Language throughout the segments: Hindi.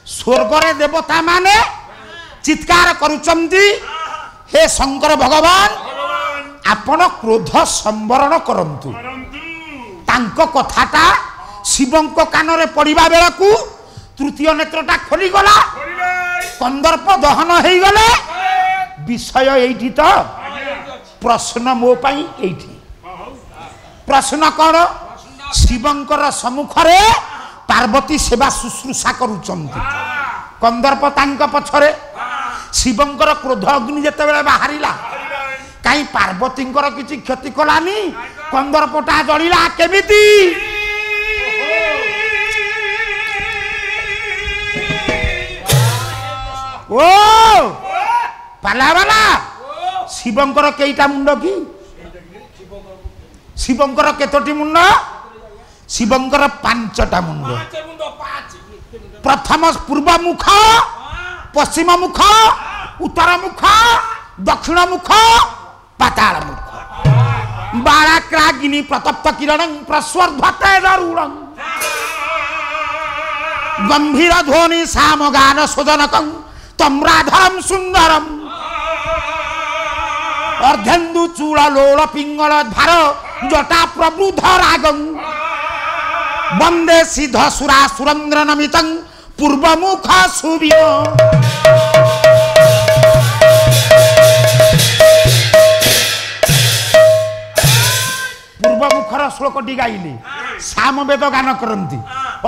स्वर्गरे देवता माने चित्कार करुचंती हे शंकर भगवान आपण क्रोध संवरण करंतु तांको कथाटा शिवंको कानरे पड़िबा बेलकू तृतीय नेत्रटा खोली गला कंदर्प दहन हो गले विषय एठी तो प्रश्न मो पई एठी प्रश्न कौन शिवंकर सम्मुखरे पार्वती सेवा शुश्रूषा करुचंती कंदर्प तांक पछरे शिवंकर क्रोध अग्नि जेते बेले बाहरिला काई पार्वतींकर किछि क्षति कलानी कंदर्पटा जलिला केमिति ओ पाला वाला शिवंकर केईटा मुंड की शिवंकर केतोटी मुंड शिवंकर पांचटा मुंड प्रथम पूर्व मुख पश्चिम मुख उत्तर मुख दक्षिण मुख पाताल मुख बालाक्रागिनी प्रतप्त किरण प्रस्वर्धते दारुणं गंभीर ध्वनि सामगान सुदनकं तम्राधरं सुंदरम अर्धेन्दु चूल लोल पिंगल धार जटा प्रबुध रागं वंदे सिद्ध सुरा सुरेंद्र नमितं पूर्वमुख सुविय पूर्वमुखर श्लोक टी गाइली सामवेद गान करती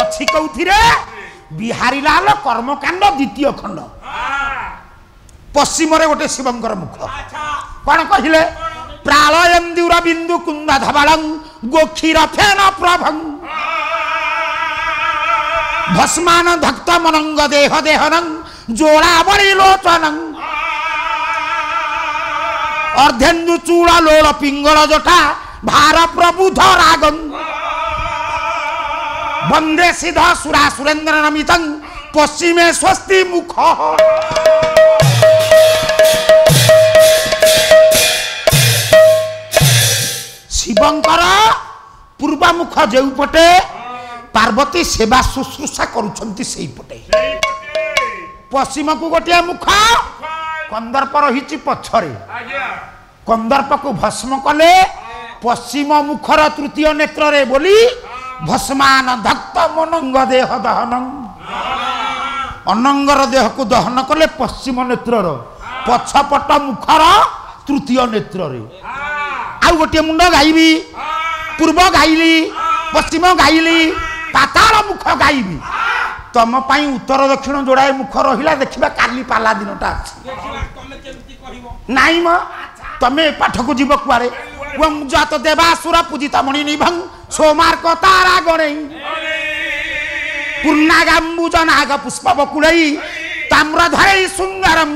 अच्छी कौथिरे बिहारी लाल कर्मकांड द्वितीय खंड पश्चिम गोटे शिवंकर मुख कौन कहले प्रालयंदुर बिंदु कुंद धवलं गोक्षीर फेन प्रभं भस्मान धक्त मनंग देह देहनं जोड़ा बड़ी लोचनं अर्धेन्दु चूड़ लोल पिंगल जटा भार प्रबुध रागं वंदे सिद्ध सुरा सुरेंद्र नमितं पश्चिमे स्वस्ति मुख शिवंकर पूर्व मुख जो पटे पार्वती सेवा शुश्रूषा करुछंती सेई पटे पश्चिम को गोटे मुख कंदर्प रही पछरे कंदर्प को भस्म कले पश्चिम मुखर तृतीय नेत्र रे बोली भस्मान धक्त मनंग देह दहन अनंगर देह को दहन कले पश्चिम नेत्र पछपट मुखर तृतीय नेत्र रे आउ गोटे मुंड गाइबी पूर्व गाइली पश्चिम गाइली पाताल मुख गाइबी तम पाई उत्तर दक्षिण जोड़ाए मुख रहिला देखिबा काली पाला दिनटा नाई म तमे पाठ को जीव कुआरे वं जात देवासुर पूजित मणि निभं सोमार्क तारा गणै पूर्णागाम्बुज नाग पुष्प बकुलै ताम्रधरै सुंदरम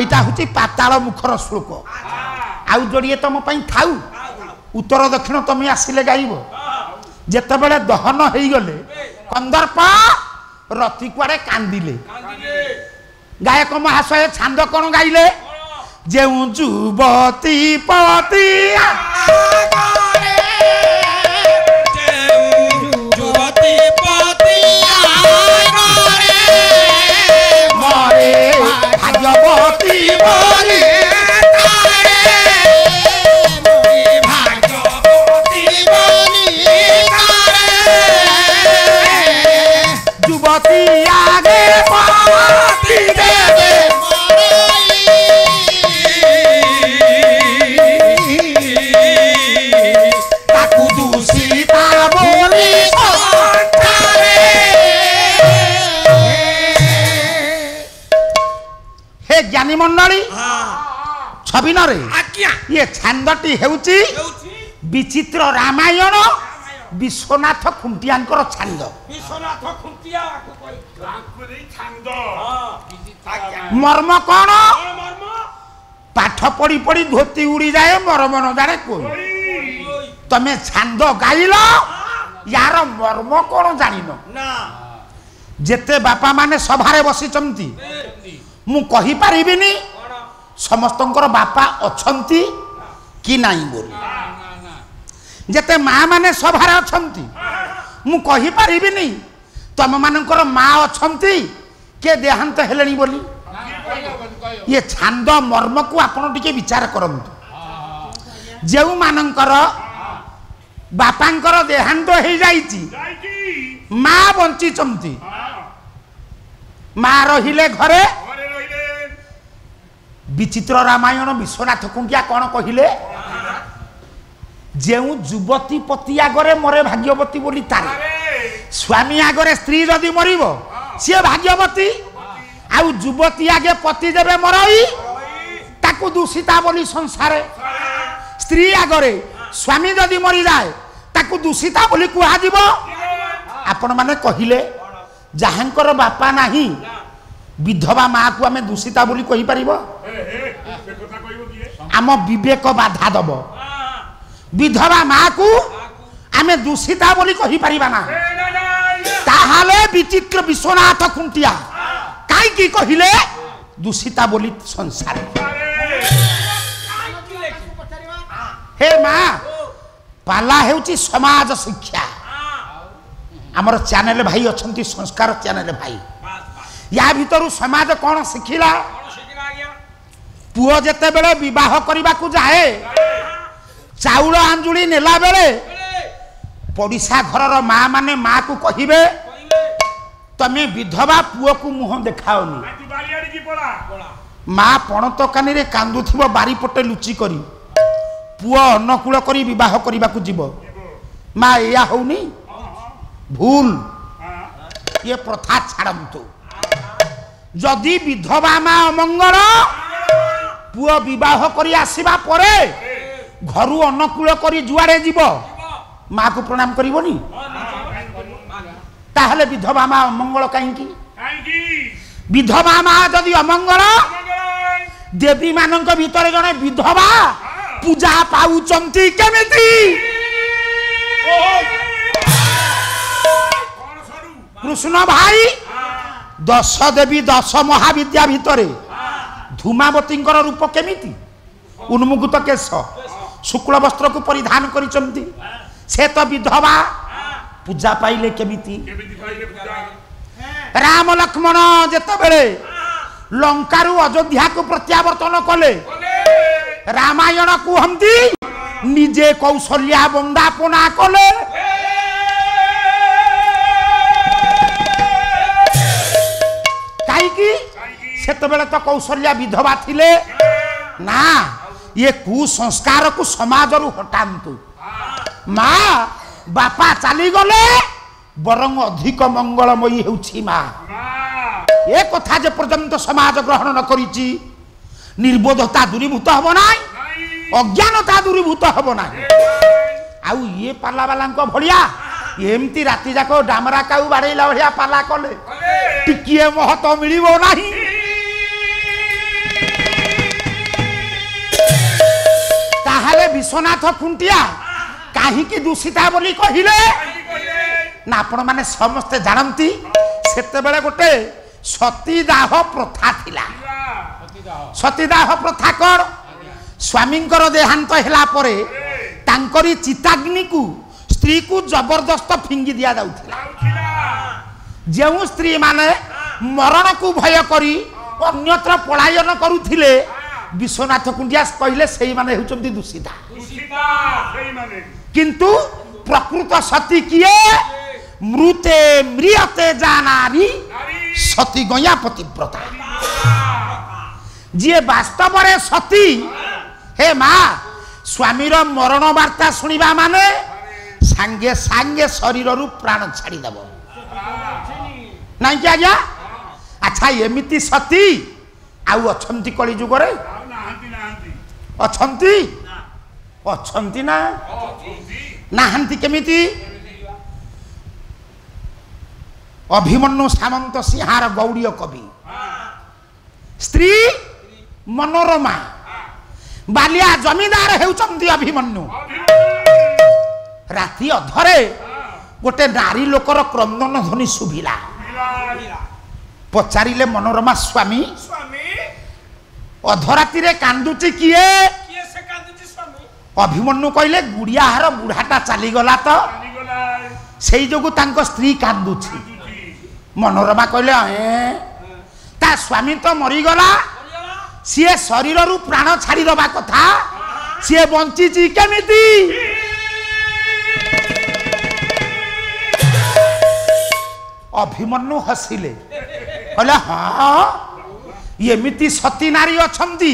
एटा होची पाताल मुखर श्लोक आउ जोड़िए तुम थाऊ उत्तर दक्षिण तुम आसिले गाइब जेते बेले दहन हो गले कंदर्प रति कुआरे कांदिले गायक महाशय छांद कौन गाइले जेउ जुवती पति मरे भाग्यवती मरे जुवती आगे पति देवे ताकू दूषिता बोली हे ज्ञानी मंडली छबिन रे ये छांदटी हेउची विचित्र रामायण विश्वनाथ खुंटियांकर छांद मर्म कौन पाठ पढ़ी पढ़ी धोती उड़ी जाए मर्म न जाने कोई तमे छांद गाइल यार मर्म कौन जानिन जेते बापा माने सभारे बसिचंती मु कहि परिबिनी समस्तंकर बापा अछंती कि नाही बोली जेते माँ माने सभारे अछंती मु कहि परिबिनी तुम मानकर माँ अछंती के देहांत हेलेनी बोली ये छांद मर्म को आपण टिके विचार करंतु जो मानकर बापांकर देहांत हो जाइची माँ बंची चमती माँ रहिले घरे विचित्र रामायण विश्वनाथ कुंटिया कौन कहिले जो युवती पति आगरे मरे भाग्यवती बोली तारे स्वामी आगरे स्त्री जदि मरिब सी भाग्यवती आउ युवती आगे पति देवे मरई ताकू दूषिता बोली संसार स्त्री आगरे स्वामी जदि मरी जाए ताकू दूषिता बोली कुहा जीव आपण माने कहिले जहांकर बापा नाही विधवा माँ को आम दूषिता बोली कहि परिबो आम विवेक बाधा दब विधवा माँ को आम दूषिता बोली कहि परिबा ना ताहाले विचित्र विश्वनाथ खुंटिया काई की कहिले दूषिता बोली संसार हे माँ पाला हेउची समाज शिक्षा आमर चैनल भाई अछंती संस्कार चैनल भाई या भीतर समाज कौन शिखिला पुओ जेते बेले विवाह करने को जाए चाउल आंजुली नेला बेले पड़िशा घर माँ माने माँ को कहिबे तमे विधवा पुओ को मुह देखाओनी माँ पणत कानी रे कांदुथिबो बारी पटे लुचि करी पुओ अन्नकूल करी विवाह करने को जीव माँ या होनी भूल ये प्रथा छाड़तु जदि विधवा माँ अमंगल पुओ विवाह करी आसीबा परे घरु अन्नकूल करी जुआड़े जीव माँ को प्रणाम करिवनी ताहले विधवा माँ अमंगल कहीं विधवा माँ जदि अमंगल देवी मानक भीतर जने विधवा पूजा पाउचंती केमिति कृष्ण भाई 10 देवी 10 महाविद्या भितरे धूमावती रूप केमिति उन्मुक्त केश शुक्ल वस्त्र को परिधान करिचंती से तो विधवा पूजा पाइले केमिति राम लक्ष्मण जेते बेले लंकारु अयोध्या को प्रत्यावर्तन कले रामायण कहती निजे कौशल्या वंदापना कले सेतबेले तो कौशल्या विधवा थिले ना ये कुसंस्कार को समाज रु हटांतु माँ बापा चली गले बरंग अधिक मंगलमयी हेउछि माँ ये कथा जे पर्यंत समाज ग्रहण न करिछि निर्बोधता दूरीभूत हब ना अज्ञानता दूरीभूत हब ना आउ ये पाला वाला भलिया एमती राति जाक डामरा काऊ बाड़ेला भलिया पाला कले टिकिए महत मिलिबो नाही ताहाले विश्वनाथ खुंटिया काहे की दूषिता बोली कहिले ना आपण माने समस्ते जानती सेते बेले गोटे सतीदाह प्रथा थिला सतीदाह प्रथा कर स्वामींकर देहांत हैला परे तांकरी चिताग्नि को स्त्री को जबरदस्त फिंगी दिया जाउथिला जो स्त्री माने मरण को भय करी अन्यत्र पलायन करुथिले विश्वनाथ कुंडिया कहले सही माने हेउचंती दूषिता किंतु प्रकृत सती किए मृते म्रियते जानारी सती गया पतिव्रता जी वास्तव रे सती हे माँ स्वामीर मरण वार्ता सुनिबा माने सांगे सांगे शरीर रु प्राण छाड़ी दब नहीं क्या आज्ञा अच्छा एमिति सती आउ अछंती कली जुग रे अछंती अछंती ना नाहंती केमिति अभिमन्यु सामंत सिंहार गौड़ीय कवि स्त्री मनोरमा बालिया जमीदार हेउचंती अभिमन्यु राति अधरे गोटे नारी लोकर क्रंदन ध्वनि शुभिला पचारिले मनोरमा स्वामी अधराति रे कांदुची किए अभिमन्यु कहले गुड़ियाहार बुढ़ाटा चली गला तो सेई जोगु तांको स्त्री कांदुची मनोरमा कहले ता स्वामी तो मरीगला सी शरीर रु प्राण छाड़ी दबा कथा सी बंची केमिति अभिमन्यु हसिले कहले हाँ एमिति सती नारी अछंती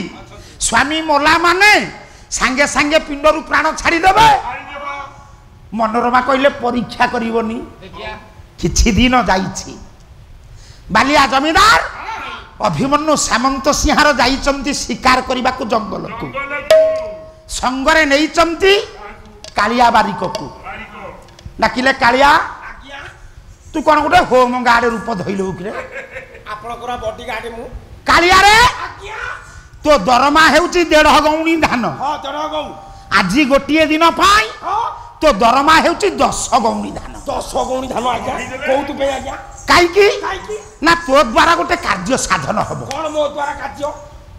स्वामी मोला माने सांगे सांगे पिंडरू प्राण छाड़ी देबे मनोरमा कहले परीक्षा करिवनी किछि दिन जाईछि बालिया जमीदार अभिमन्यु सामंत सिंहार जाइचंती शिकार करबा को जंगल को संगरे नेइचंती कालिया बारिक को डाकिले कालिया तू कौन गोटे होम गार्ड रूप धइलु कि रे आपनकर बॉडी गार्ड मु कालिया रे तो दरमा हेउची 1.5 गौणी धान हां 1.5 गौ आज गोटिए दिन पाई तो दरमा हेउची 10 गौणी धान 10 गौणी धान आज्ञा कोउतु पे आज्ञा काईकी ना तो द्वारा गोटे कार्य साधन हबो कोन मो द्वारा कार्य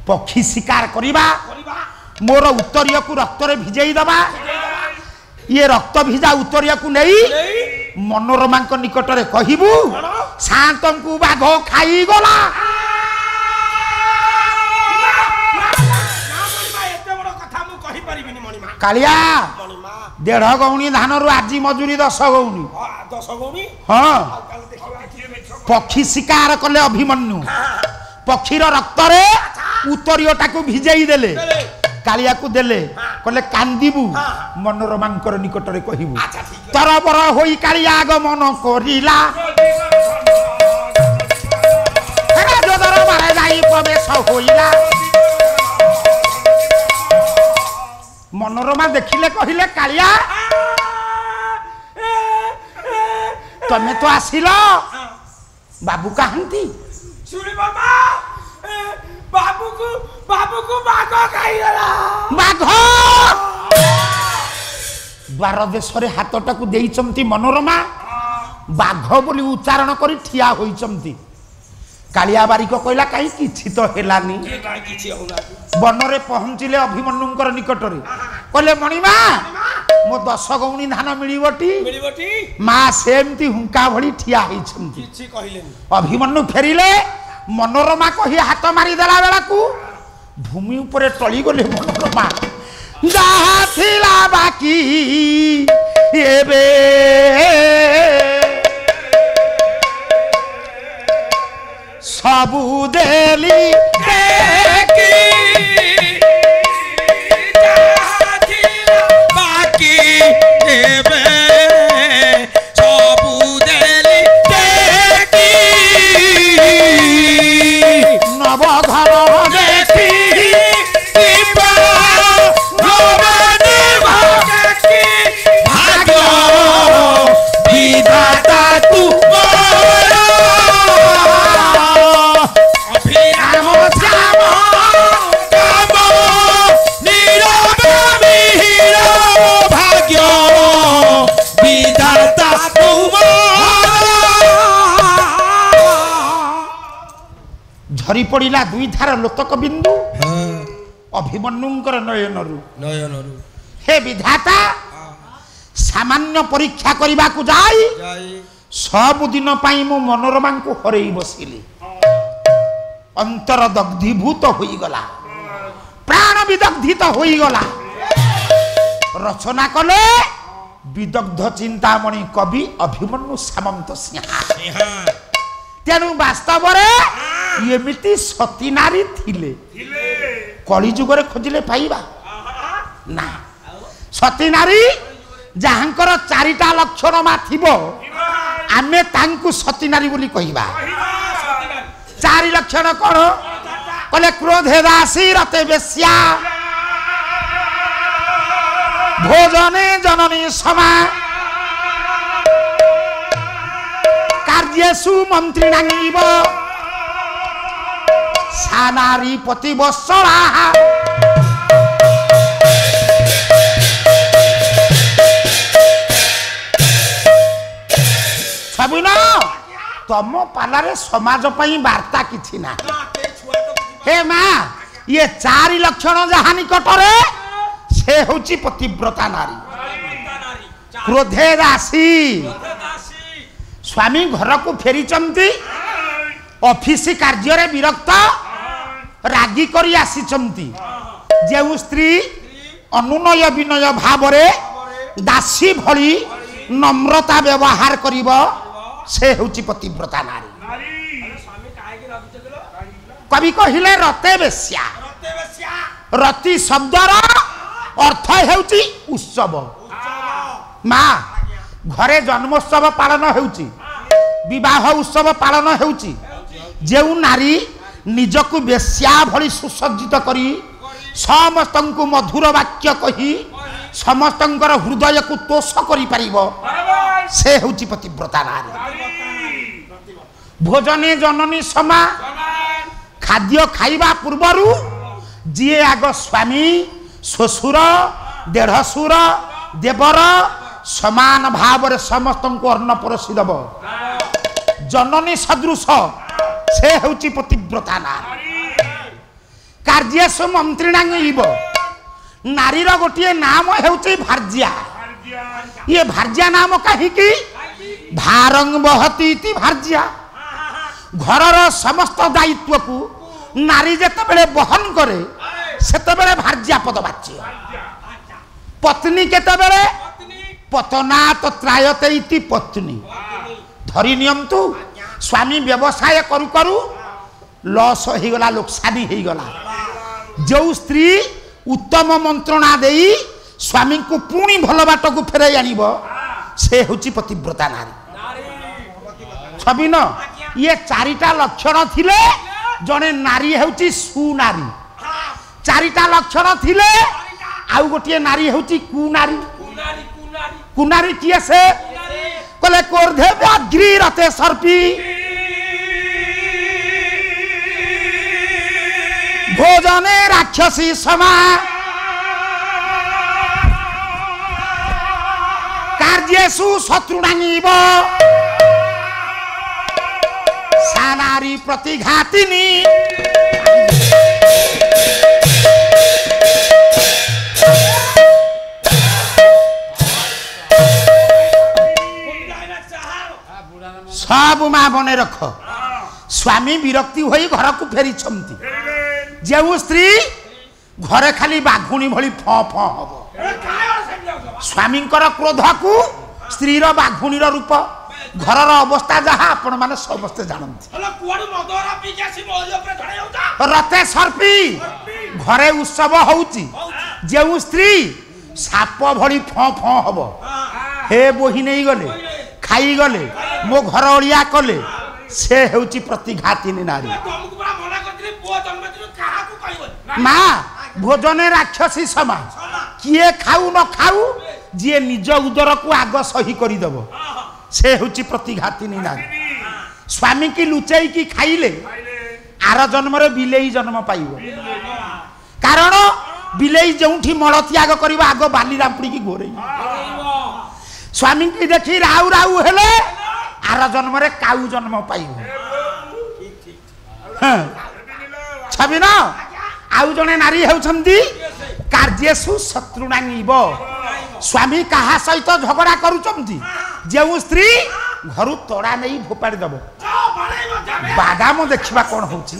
पक्षी शिकार करिबा मोर उत्तरीय को रक्त रे भिजेई दबा ये रक्त भिजा उत्तरीय को नहीं मनोरमा निकट रे कहिबू शांतम को बाघ खाई गला कालिया 1.5 गौणी धान रु आज मजूरी 10 गौणी 10 गौणी हाँ पक्षी शिकार कले अभिमन्यु पक्षीर रक्त रे उत्तरीयटा को भिजेई देले कालिया को देले कहले कांदीबू मनोरमांकर निकट रे कहिबू तरबर होई कालिया आगमन करिला हेरा जोदर मारे जाई प्रवेश होइला मनोरमा देखिले कहिले कालिया तमे तो आसिलो बाबू कहंती सुनी बाबा बाबू को बाघ खाइला बाघ 12 देश रे हातटा को देइचंती मनोरमा बाघ बोली उच्चारण करी ठिया होइचंती कालिया बारिक कहला काई किछि तो हेलानी वन रे पहुंचिले अभिमन्युंकर निकट रे कहले मणिमा मो 10 गौणी धान मिलिबटी मा सेमती हुंका भली ठिया होइचंती किछि कहिलेनी अभिमन्यु फेरिले मनोरमा कही हाथ मारी देला बेला को भूमि ऊपर टली गले मनोरमा जहा थिला बाकी एबे सबु देली देखी जहा थिला बाकी एबे सबु देली देखी नव घर देखी भाग्य विधाता तू अभिराम श्याम काम नीरव मिहिर भाग्य विधाता तू झरी पड़िला 2 धार लोतक बिंदु अभिमन्युंकर नयनरु हे विधाता सामान्य परीक्षा करबा को जाई सब दिन पाई मो मनोरमा को हरई बसिली अंतर दग्धीभूत होई गला प्राण विदग्धित होई गला रचना कले विदग्ध चिंतामणि कवि अभिमन्यु सामंत सिंहा तेणु वास्तव रे एमिति सती नारी थिले कली जुगरे खोजिले पाइबा ना सती नारी जहांकर 4टा लक्षण मा थिबो आमे तांकु सती नारी बोली कहिबा 4 लक्षण कोन कले क्रोधे दासी रते बेश्या भोजने जननी समा कार्येषु मंत्रिणांगिव सानारी पति बत्सला सबुन तम पालारे समाज पई वार्ता किछि ना हे मां ये 4 लक्षण जहा निकट रे से होची पतिव्रता नारी क्रोधे दासी स्वामी घर को फेरी ऑफिस कार्य विरक्त रागी करी आसीचंती जेउ स्त्री अनुनय विनय भाव दासी भली नम्रता व्यवहार करिब से होची पतिव्रता नारी। कवि कहिले रते बेश्या रति शब्दर अर्थ हेउची उत्सव। माँ घरे जन्मोत्सव पालन हेउची विवाह उत्सव पालन हेउची जेउ नारी निजकु बेश्या भली सुसज्जित करी समस्तंकु मधुर वाक्य कही समस्तंकर हृदय को तोष करि परिबो से होची पतिव्रता नारी। भोजने जननी समा खाद्य खाइबा पूर्वरु जिए आग स्वामी ससुर देढ़सुर देवर समान भाव समस्त को अन्न परसी दब जननी सदृश से होची पतिव्रता नारी। कार्यसु मंत्रिणांग नारीर गोटे नाम हेउची भार्या। ये भार्या नाम कहीं भारंग बहती भार्या घरर समस्त दायित्व को नारी जेतेबेले बहन करे सेतेबेले भार्या पद बाच्य। पत्नी केतेबेले पतनात् त्रायते इति पत्नी धरी नियंतु स्वामी व्यवसाय करू करू लॉस हो गला लोकसानी हो गला जो स्त्री उत्तम मंत्रणा देई स्वामी को पुणी भल बाट को फेराई आनिब से होची पतिव्रता नारी। छवि न ये चारिटा लक्षण थिले जने नारी होची सुनारी चारिटा लक्षण थिले आउ गोटे नारी होची कुनारी। कुनारी किए से कले कोर्धे व्याघ्री रते सर्पी भोजने राक्षसी समा कार्यसु शत्रुणांगीव सा नारी प्रतिघातिनी। सब माँ बने रख स्वामी विरक्ति होई घर को फेरी छमती जेउ स्त्री घरे खाली बाघुणी भली फ फ हब स्वामी क्रोध को स्त्री बाघुणी रूप घरर अवस्था जहाँ आपण माने समस्ते जानती। रते सर्पी घरे उत्सव होउची जेउ स्त्री साप भली फ फ हब हे बोही नहीं गले खाई गले मो घर ओलिया कले से होची प्रतिघातिनी नारी। माँ भोजने राक्षसी समा किए खाऊ न खाऊ जी निज उदर को आग सही करदेव से होची प्रतिघातिनी नारी। स्वामी की लुचाई की खाइले आर जन्म बिलेई जन्म पाइब कारण बिलेई जोठी मल त्याग करवा आग बाली रांपुड़ी की घोरे स्वामी की देखी राउ राउ हेले आर जन्म काऊ जन्म पाइब। छवि न आउ जने नारी हेउछंती कार्यसु शत्रुणांगीव स्वामी कहा सहित झगड़ा करूचंती जेउ स्त्री घरु तोड़ा नहीं फोपाड़ी दब बादाम देखिबा कोन होची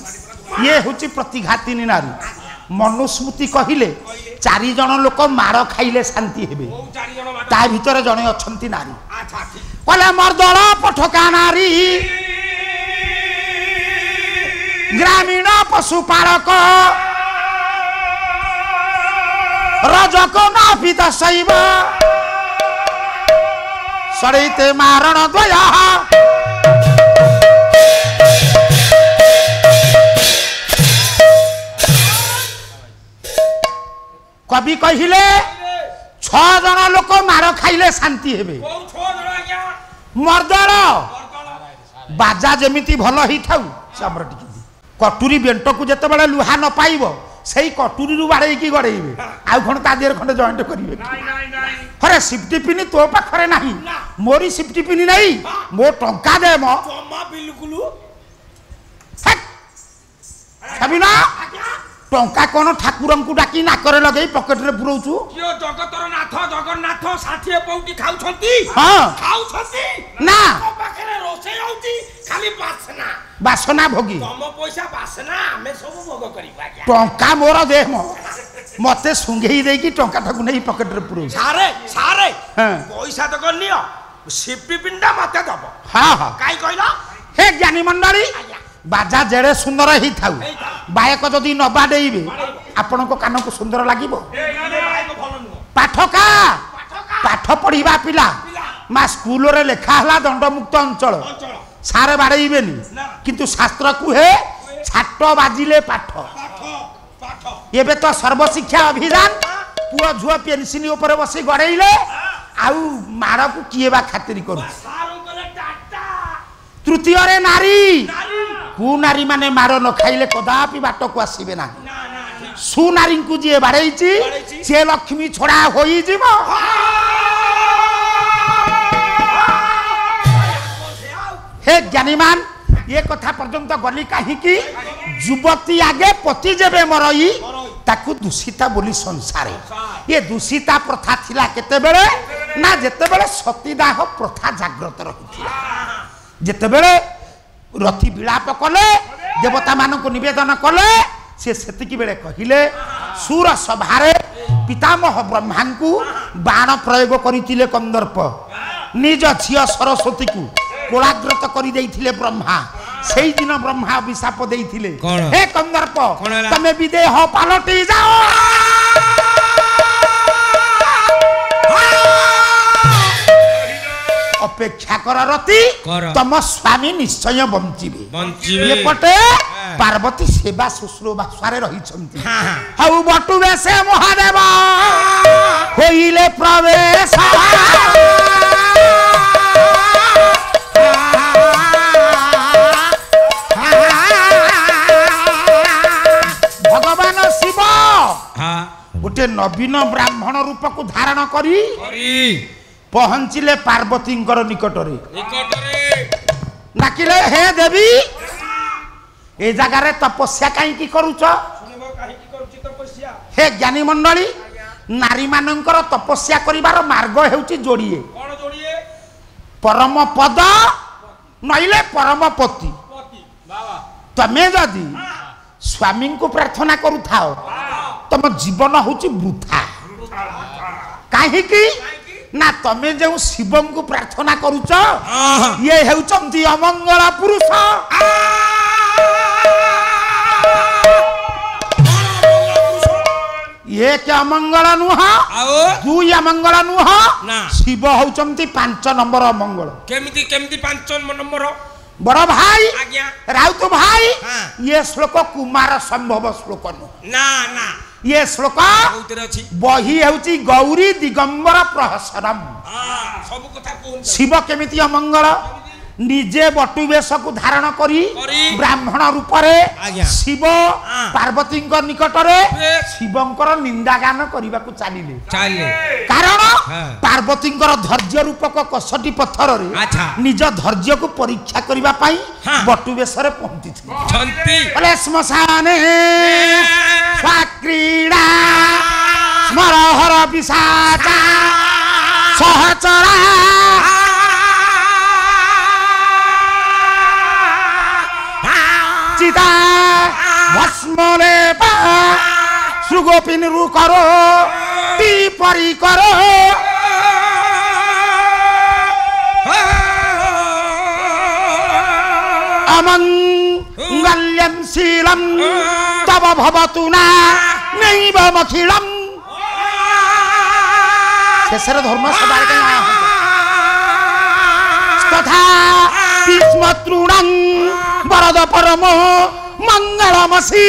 ये होची प्रतिघातिनी नारी। मनुस्मृति कहिले 4 जन लोक मार खाइले शांति हेबे ता भीतर जने अछंती नारी कहले मर्दल पठका नारी ग्रामीण पशुपालक रजक नापित शैव सड़ैते मारण द्वया कवि कहिले 6 जन लोक मार खाइले शांति हेबे मर्दल बाजा जेमिति भल ही थाउ सामर टिकी कटुरी बेंट को जिते बड़े लुहा न पाइब से कटुरी बाड़े की गड़ेबे आउ खंड ता देर खंड जॉइंट करेंगे अरे सिफ्टी पिनी तो पाखरे नहीं मोरी सिफ्टी पिनी नहीं मो टंका दे मो बिल्कुल ना टंका कौन ठाकुर को डाकी नाकर लगे पकेट रे पुरौछु जगतर नाथ जगन्नाथ 60 पौटी खाउछंती हां खाउछंती ना पाखरे ହଉଛି ଖାଲି ବାସନା ବାସନା ଭୋଗୀ ତମ ପଇସା ବାସନା ଆମେ ସବୁ ଭୋଗ କରିବୁ ଆଜ୍ଞା ଟଙ୍କା ମୋର ଦେ ମତେ ସୁଙ୍ଗେଇ ଦେଇକି ଟଙ୍କାଟାକୁ ନେଇ ପକେଟରେ ପୁରଉ ସାରେ ସାରେ ହଁ। ପଇସା ତ ନିଅ ସିପି ପିଣ୍ଡା ମତେ ଦବ ହଁ ହଁ କାଇ କହିଲ ହେ ଜ୍ଞାନୀ ମଣ୍ଡଳୀ ବାଜା ଯେଡ଼େ ସୁନ୍ଦର ହେଇଥାଉ ବାୟକ ଯଦି ନ ବାଡ଼େଇବେ ଆପଣଙ୍କ କାନକୁ ସୁନ୍ଦର ଲାଗିବ ପାଠକା ପାଠ ପଢିବା ପିଲା ମା ସ୍କୁଲରେ ଲେଖା ହେଲା ଦଣ୍ଡମୁକ୍ତ ଅଞ୍ଚଳ ସାରେ ବାଡ଼େଇବେନି କିନ୍ତୁ ଶାସ୍ତ୍ର କୁହେ ଛାଟ ବାଜିଲେ ପାଠ ଏବେ ତ ସର୍ବଶିକ୍ଷା ଅଭିଯାନ ପୁଅ ଝୁଅ ପେନସିନ ଉପରେ ବସି ଗଡ଼େଇଲେ ଆଉ ମାଡ଼କୁ କିଏ ବା ଖାତିର କରୁଛି ତୃତୀୟରେ ନାରୀ କୁ ନାରୀ ମାନେ ମାଡ଼ ନ ଖାଇଲେ କଦାପି ବାଟକୁ ଆସିବେ ନାହିଁ ସୁନାରୀଙ୍କୁ ଯିଏ ବାଡ଼େଇଛି ସିଏ ଲକ୍ଷ୍ମୀ ଛଡ଼ା ହୋଇଯିବ हे ज्ञानीमान ये कथा पर्यंत गली कहीं युवती आगे पति जेबे मरई ताकू दूषिता बोली संसार ये दूषिता प्रथा थिला केते बेले ना जेते बेले सतीदाह प्रथा जागृत रही जेते बेले रति विलाप कले देवता मानक निवेदन कले से सेतिकी बेले कहिले सुर सभारे पितामह ब्रह्मा को बाण प्रयोग करितिले कंदर्प निज झियो सरस्वती को कोलाग्रत करी देइथिले ब्रह्मा सेई दिन ब्रह्मा अभिशाप देइथिले हे कंदर्प तमे विदेह पालटी जाओ अपेक्षा कर रति तम स्वामी निश्चय बंचिबे ये पटे पार्वती सेवा शुश्रूषा सारे रही छंती हाउ बटु बेसे महादेव होइले प्रवेश भगवान शिव गोटे नवीन ब्राह्मण रूप को धारण करी पहुंचिले पार्वती निकटरे डाकिले हे देवी ए जगार तपस्या कहीं करुच हे ज्ञानी मंडली नारी मानकर तपस्या करिवार मार्ग हेउची जोड़िए परम पद नइले परम पति तमे जदि स्वामी को प्रार्थना करुथाओ तुम जीवन होची वृथा कहीं ना तमे जो शिव को प्रार्थना करुच ये हेउचंती अमंगल पुरुष ये क्या अमंगल नुह दुई अमंगल नुह शिव होउचंती 5 नंबर अमंगल केमिति केमिति 5 नंबर बड़ भाई राउत भाई ये श्लोक कुमार संभव श्लोक ना ना ये श्लोक बही हेउची गौरी दिगंबर प्रहसनम सब कथा शिव केमिति अमंगल निजे बटुवेश को धारण करी ब्राह्मण रूप शिव पार्वती निकटरे शिवंकर निंदा गान करने को चलिले कारण पार्वती धैर्य रूपक कसटी पत्थर निज धैर्य को परीक्षा करने बटुवेश पहुंची श्मशान क्रीड़ा स्मरहर विषाचा सहचरा चिता भस्मले सुगोपिन रु करो ती परी करो अमंगल्यं शीलं तव भवतु न नैवमखिलं शेषर धर्म सभा तथा भीष्मतृणं वरद परमो मंगलमसि